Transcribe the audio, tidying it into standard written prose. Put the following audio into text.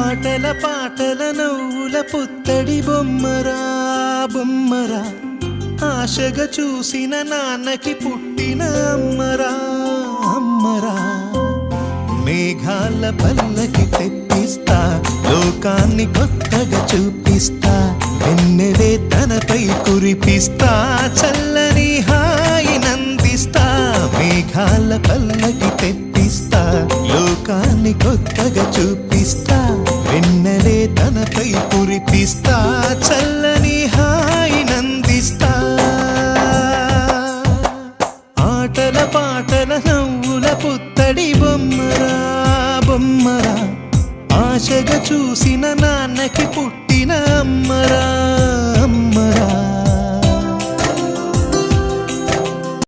ఆటల పాటల నవ్వుల పుత్తడి బొమ్మరా బొమ్మరా, ఆశగా చూసిన నాన్నకి పుట్టిన అమ్మరా అమ్మరా. మేఘాల పల్లకి తెప్పిస్తా, లోకాన్ని కొత్తగా చూపిస్తా, వెన్నెలే తనపై కురిపిస్తా, చల్లని హాయి నందిస్తా. మేఘాల పల్లకి తెప్పిస్తా, లోకాన్ని కొత్తగా చూపిస్తా, వెన్నెలే తనపై కురిపిస్తా, చల్లని హాయి నందిస్తా. ఆటల పాటల నవ్వుల పుత్తడి బొమ్మరా బొమ్మరా, ఆశగా చూసిన నాన్నకి పుట్టిన